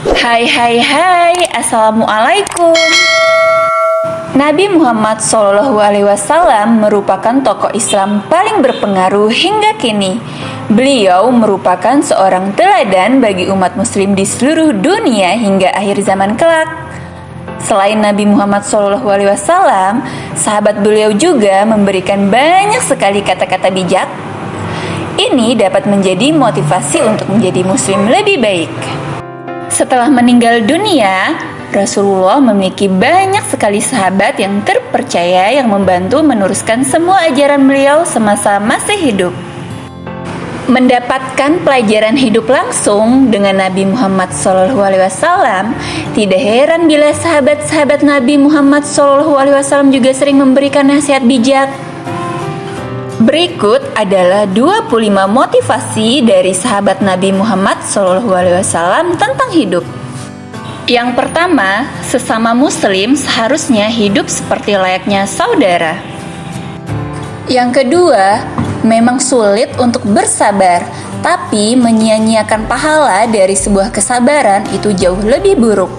Hai hai hai, Assalamualaikum. Nabi Muhammad SAW merupakan tokoh Islam paling berpengaruh hingga kini. Beliau merupakan seorang teladan bagi umat muslim di seluruh dunia hingga akhir zaman kelak. Selain Nabi Muhammad SAW, sahabat beliau juga memberikan banyak sekali kata-kata bijak. Ini dapat menjadi motivasi untuk menjadi muslim lebih baik. Setelah meninggal dunia, Rasulullah memiliki banyak sekali sahabat yang terpercaya yang membantu meneruskan semua ajaran beliau semasa masih hidup. Mendapatkan pelajaran hidup langsung dengan Nabi Muhammad SAW, tidak heran bila sahabat-sahabat Nabi Muhammad SAW juga sering memberikan nasihat bijak. Berikut adalah 25 motivasi dari sahabat Nabi Muhammad SAW tentang hidup. Yang pertama, sesama muslim seharusnya hidup seperti layaknya saudara. Yang kedua, memang sulit untuk bersabar, tapi menyia-nyiakan pahala dari sebuah kesabaran itu jauh lebih buruk.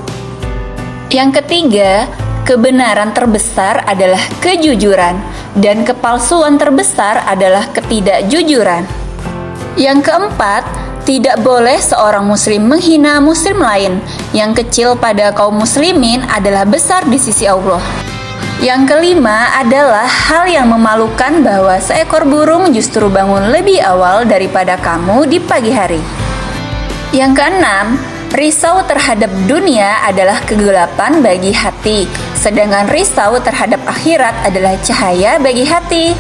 Yang ketiga, kebenaran terbesar adalah kejujuran, dan kepalsuan terbesar adalah ketidakjujuran. Yang keempat, tidak boleh seorang muslim menghina muslim lain. Yang kecil pada kaum muslimin adalah besar di sisi Allah. Yang kelima adalah hal yang memalukan bahwa seekor burung justru bangun lebih awal daripada kamu di pagi hari. Yang keenam, risau terhadap dunia adalah kegelapan bagi hati, sedangkan risau terhadap akhirat adalah cahaya bagi hati.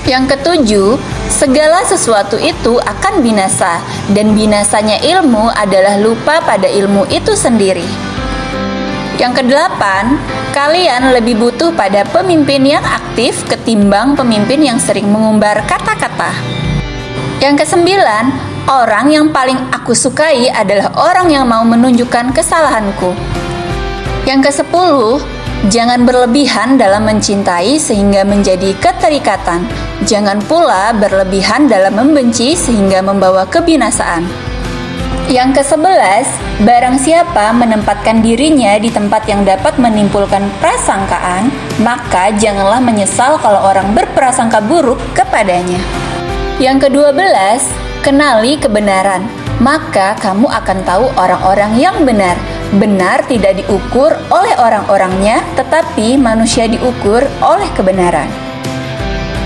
Yang ketujuh, segala sesuatu itu akan binasa, dan binasanya ilmu adalah lupa pada ilmu itu sendiri. Yang kedelapan, kalian lebih butuh pada pemimpin yang aktif ketimbang pemimpin yang sering mengumbar kata-kata. Yang kesembilan, orang yang paling aku sukai adalah orang yang mau menunjukkan kesalahanku. Yang kesepuluh, jangan berlebihan dalam mencintai sehingga menjadi keterikatan. Jangan pula berlebihan dalam membenci sehingga membawa kebinasaan. Yang kesebelas, barang siapa menempatkan dirinya di tempat yang dapat menimbulkan prasangkaan, maka janganlah menyesal kalau orang berprasangka buruk kepadanya. Yang ke-12, kenali kebenaran, maka kamu akan tahu orang-orang yang benar. Benar tidak diukur oleh orang-orangnya, tetapi manusia diukur oleh kebenaran.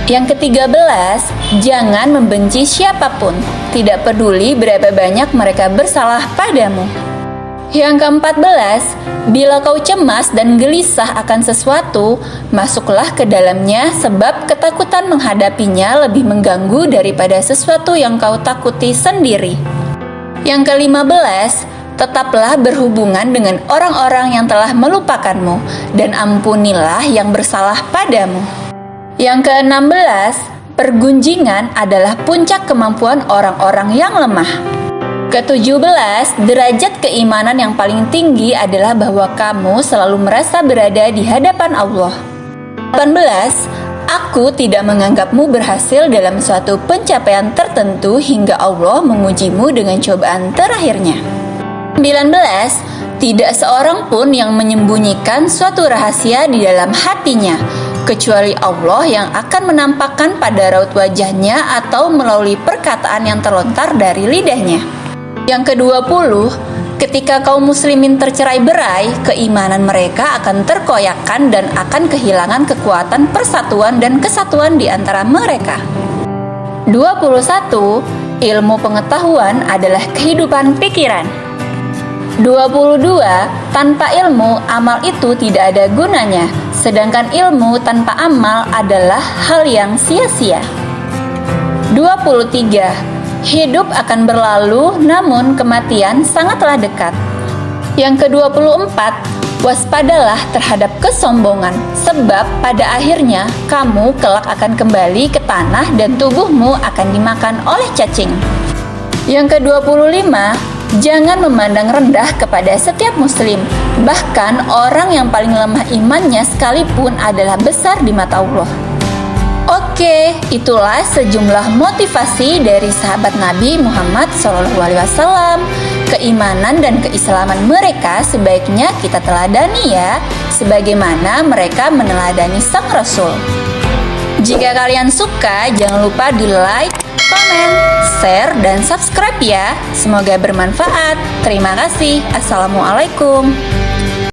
Yang ke-13, jangan membenci siapapun, tidak peduli berapa banyak mereka bersalah padamu. Yang ke-14, bila kau cemas dan gelisah akan sesuatu, masuklah ke dalamnya sebab ketakutan menghadapinya lebih mengganggu daripada sesuatu yang kau takuti sendiri. Yang ke-15, tetaplah berhubungan dengan orang-orang yang telah melupakanmu, dan ampunilah yang bersalah padamu. Yang ke-16, pergunjingan adalah puncak kemampuan orang-orang yang lemah. Ke-17, derajat keimanan yang paling tinggi adalah bahwa kamu selalu merasa berada di hadapan Allah. 18, aku tidak menganggapmu berhasil dalam suatu pencapaian tertentu hingga Allah mengujimu dengan cobaan terakhirnya. 19, tidak seorang pun yang menyembunyikan suatu rahasia di dalam hatinya, kecuali Allah yang akan menampakkan pada raut wajahnya atau melalui perkataan yang terlontar dari lidahnya. Yang ke-20, ketika kaum muslimin tercerai-berai, keimanan mereka akan terkoyakkan dan akan kehilangan kekuatan persatuan dan kesatuan di antara mereka. 21, ilmu pengetahuan adalah kehidupan pikiran. 22, tanpa ilmu, amal itu tidak ada gunanya, sedangkan ilmu tanpa amal adalah hal yang sia-sia. 23, hidup akan berlalu, namun kematian sangatlah dekat. Yang ke-24, waspadalah terhadap kesombongan, sebab pada akhirnya kamu kelak akan kembali ke tanah dan tubuhmu akan dimakan oleh cacing. Yang ke-25, jangan memandang rendah kepada setiap muslim, bahkan orang yang paling lemah imannya sekalipun adalah besar di mata Allah. Oke, itulah sejumlah motivasi dari sahabat Nabi Muhammad SAW. Keimanan dan keislaman mereka sebaiknya kita teladani ya, sebagaimana mereka meneladani sang Rasul. Jika kalian suka, jangan lupa di like, komen, share, dan subscribe ya. Semoga bermanfaat. Terima kasih. Assalamualaikum.